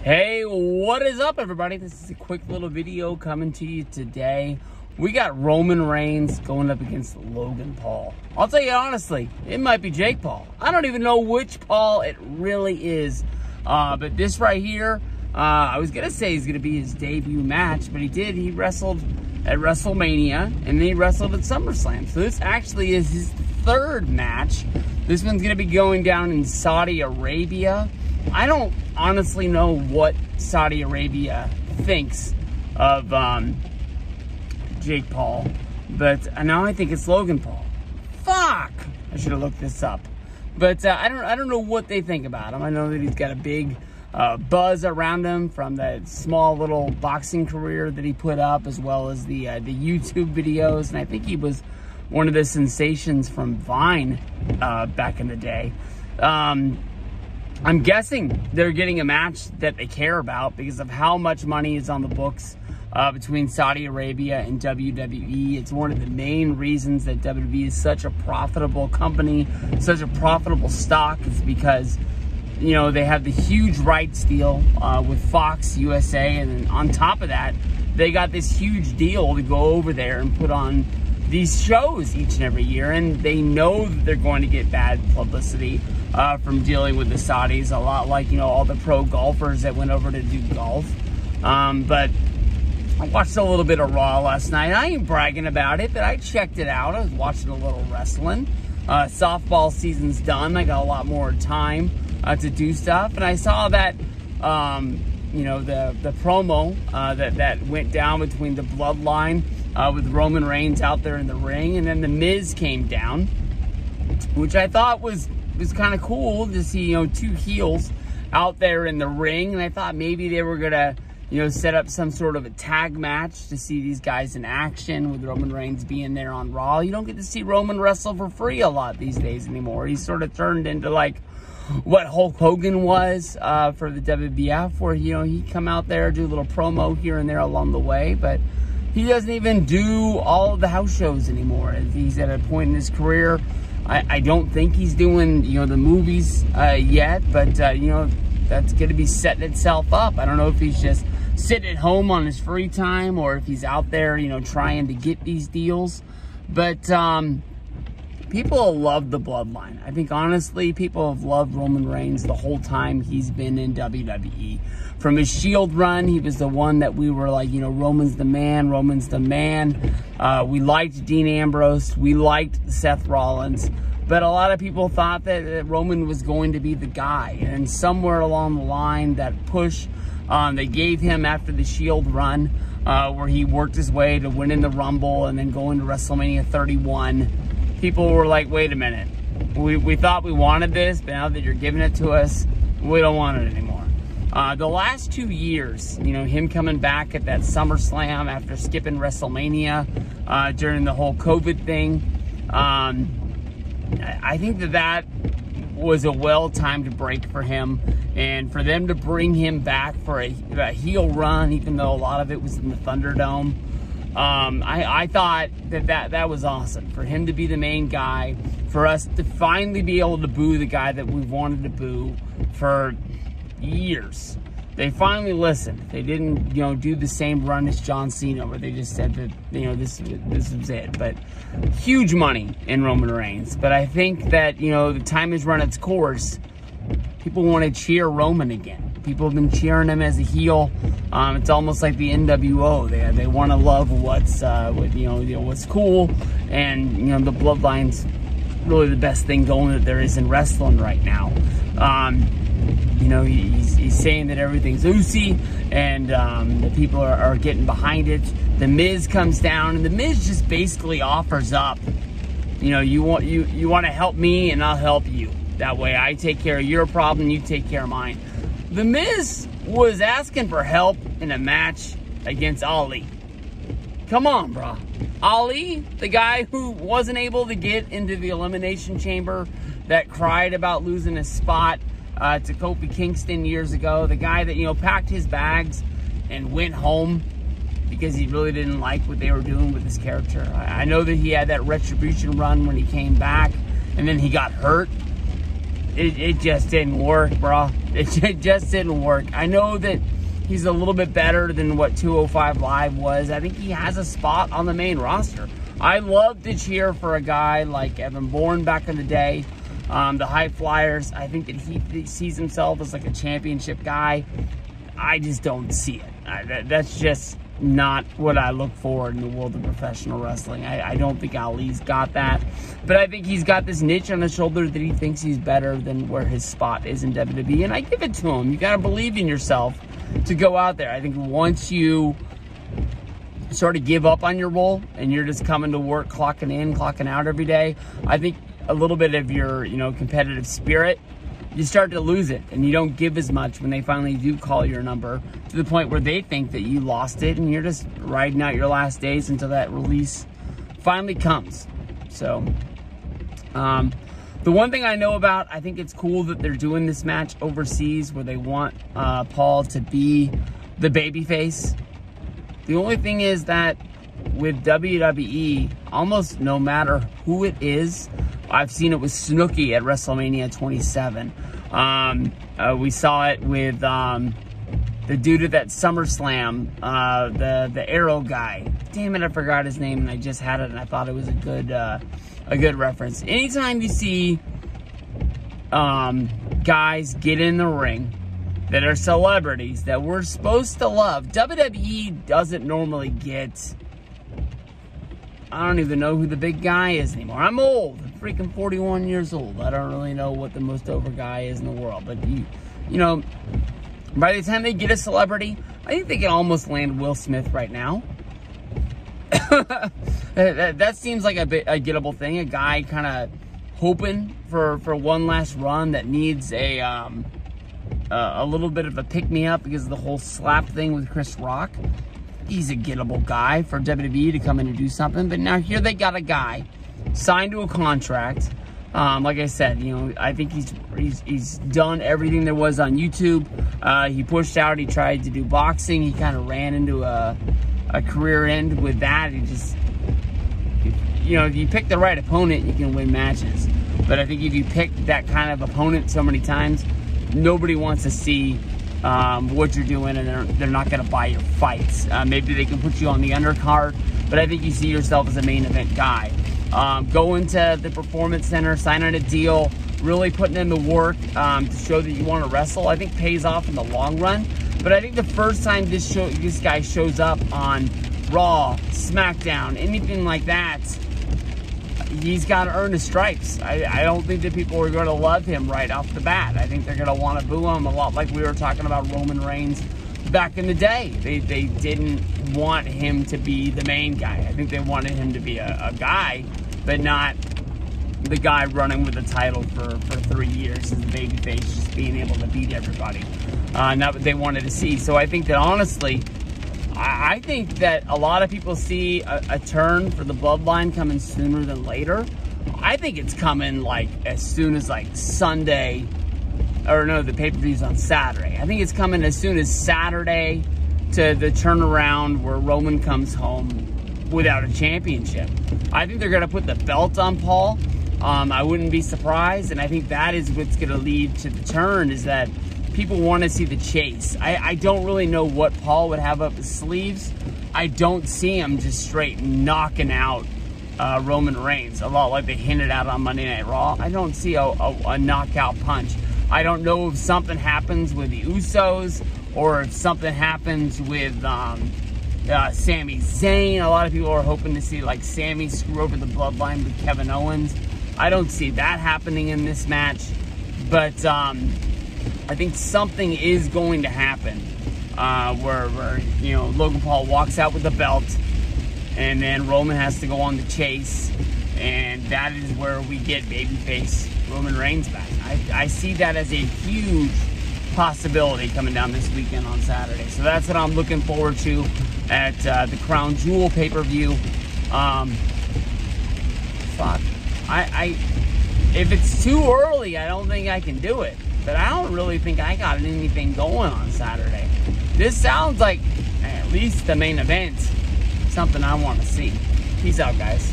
Hey, what is up, everybody? This is a quick little video coming to you today. We got Roman Reigns going up against Logan Paul. I'll tell you honestly, it might be Jake Paul. I don't even know which Paul it really is. But this right here, I was going to say he's going to be his debut match, but he did. He wrestled at WrestleMania, and then he wrestled at SummerSlam. So this actually is his third match. This one's going to be going down in Saudi Arabia. I don't honestly know what Saudi Arabia thinks of Jake Paul, but now I think it's Logan Paul. Fuck! I should have looked this up. But I don't know what they think about him. I know that he's got a big buzz around him from that small little boxing career that he put up, as well as the YouTube videos, and I think he was one of the sensations from Vine back in the day. I'm guessing they're getting a match that they care about because of how much money is on the books between Saudi Arabia and WWE. It's one of the main reasons that WWE is such a profitable company, such a profitable stock, is because, you know, they have the huge rights deal with Fox USA, and then on top of that, they got this huge deal to go over there and put on these shows each and every year, and they know that they're going to get bad publicity from dealing with the Saudis, a lot like, you know, all the pro golfers that went over to do golf. But I watched a little bit of Raw last night. I ain't bragging about it, but I checked it out. I was watching a little wrestling. Softball season's done. I got a lot more time to do stuff, and I saw that you know, the promo that went down between the Bloodline with Roman Reigns out there in the ring, and then the Miz came down, which I thought was kind of cool to see, you know, two heels out there in the ring. And I thought maybe they were gonna, you know, set up some sort of a tag match to see these guys in action, with Roman Reigns being there on Raw. You don't get to see Roman wrestle for free a lot these days anymore. He's sort of turned into like what Hulk Hogan was for the WWF, where, you know, he'd come out there, do a little promo here and there along the way, but he doesn't even do all of the house shows anymore. He's at a point in his career, I don't think he's doing, you know, the movies yet, but, you know, that's going to be setting itself up. I don't know if he's just sitting at home on his free time, or if he's out there, you know, trying to get these deals. But people love the Bloodline. I think, honestly, people have loved Roman Reigns the whole time he's been in WWE. From his Shield run, he was the one that we were like, you know, Roman's the man, Roman's the man. We liked Dean Ambrose. We liked Seth Rollins. But a lot of people thought that Roman was going to be the guy. And somewhere along the line, that push they gave him after the Shield run, where he worked his way to winning the Rumble and then going to WrestleMania 31, people were like, wait a minute. We thought we wanted this, but now that you're giving it to us, we don't want it anymore. The last 2 years, you know, him coming back at that SummerSlam after skipping WrestleMania during the whole COVID thing, I think that was a well-timed break for him, and for them to bring him back for a heel run, even though a lot of it was in the Thunderdome, I thought that was awesome. For him to be the main guy, for us to finally be able to boo the guy that we've wanted to boo for years. They finally listened. They didn't, you know, do the same run as John Cena, where they just said that, you know, this is it. But huge money in Roman Reigns. But I think that, you know, the time has run its course. People want to cheer Roman again. People have been cheering him as a heel. It's almost like the NWO. They want to love what's what's cool, and, you know, the Bloodline's really the best thing going that there is in wrestling right now. You know, he's saying that everything's oozy, and the people are getting behind it. The Miz comes down, and the Miz just basically offers up, you know, you want to help me, and I'll help you. That way I take care of your problem, you take care of mine. The Miz was asking for help in a match against Ali. Come on, bro. Ali, the guy who wasn't able to get into the Elimination Chamber, that cried about losing his spot to Kofi Kingston years ago, the guy that, you know, packed his bags and went home because he really didn't like what they were doing with his character. I know that he had that Retribution run when he came back, and then he got hurt. it just didn't work, bro. It just didn't work. I know that he's a little bit better than what 205 Live was. I think he has a spot on the main roster. I love to cheer for a guy like Evan Bourne back in the day. The High Flyers, I think that he sees himself as like a championship guy. I just don't see it. That's just not what I look for in the world of professional wrestling. I don't think Ali's got that. But I think he's got this niche on his shoulder that he thinks he's better than where his spot is in WWE. And I give it to him. You got to believe in yourself to go out there. I think once you sort of give up on your role and you're just coming to work, clocking in, clocking out every day, I think a little bit of your, competitive spirit, you start to lose it, and you don't give as much when they finally do call your number, to the point where they think that you lost it and you're just riding out your last days until that release finally comes. So, the one thing I know about, I think it's cool that they're doing this match overseas where they want Paul to be the babyface. The only thing is that with WWE, almost no matter who it is, I've seen it with Snooki at WrestleMania 27. We saw it with the dude at that SummerSlam, the Arrow guy. Damn it, I forgot his name, and I just had it, and I thought it was a good reference. Anytime you see guys get in the ring that are celebrities that we're supposed to love, WWE doesn't normally get... I don't even know who the big guy is anymore. I'm old. I'm freaking 41 years old. I don't really know what the most over guy is in the world. But, by the time they get a celebrity, I think they can almost land Will Smith right now. that seems like a gettable thing. A guy kind of hoping for one last run that needs a little bit of a pick-me-up because of the whole slap thing with Chris Rock. He's a gettable guy for WWE to come in and do something. But now here they got a guy signed to a contract. Like I said, I think he's done everything there was on YouTube. He pushed out. He tried to do boxing. He kind of ran into a career end with that. He just, if you pick the right opponent, you can win matches. But I think if you pick that kind of opponent so many times, nobody wants to see what you're doing, and they're not going to buy your fights. Maybe they can put you on the undercard, but I think you see yourself as a main event guy. Go into the Performance Center, sign on a deal, really putting in the work to show that you want to wrestle, I think pays off in the long run. But I think the first time this guy shows up on Raw, SmackDown, anything like that, he's got to earn his stripes. I don't think that people are going to love him right off the bat. I think they're going to want to boo him a lot, like we were talking about Roman Reigns back in the day. They didn't want him to be the main guy. I think they wanted him to be a guy, but not the guy running with the title for 3 years as a babyface, just being able to beat everybody. Not what they wanted to see. So I think that, honestly, I think that a lot of people see a turn for the bloodline coming sooner than later. I think it's coming as soon as Sunday, or no, the pay-per-view's on Saturday. I think it's coming as soon as Saturday to the turnaround where Roman comes home without a championship. I think they're going to put the belt on Paul. I wouldn't be surprised, and I think that is what's going to lead to the turn, is that people want to see the chase. I don't really know what Paul would have up his sleeves. I don't see him just straight knocking out Roman Reigns, a lot like they hinted at on Monday Night Raw. I don't see a knockout punch. I don't know if something happens with the Usos, or if something happens with Sami Zayn. A lot of people are hoping to see Sami screw over the bloodline with Kevin Owens. I don't see that happening in this match, but I think something is going to happen where Logan Paul walks out with the belt, and then Roman has to go on the chase, and that is where we get babyface Roman Reigns back. I see that as a huge possibility coming down this weekend on Saturday. So that's what I'm looking forward to at the Crown Jewel pay-per-view. Fuck. If it's too early, I don't think I can do it. But I don't really think I got anything going on Saturday. This sounds like at least the main event. Something I want to see. Peace out, guys.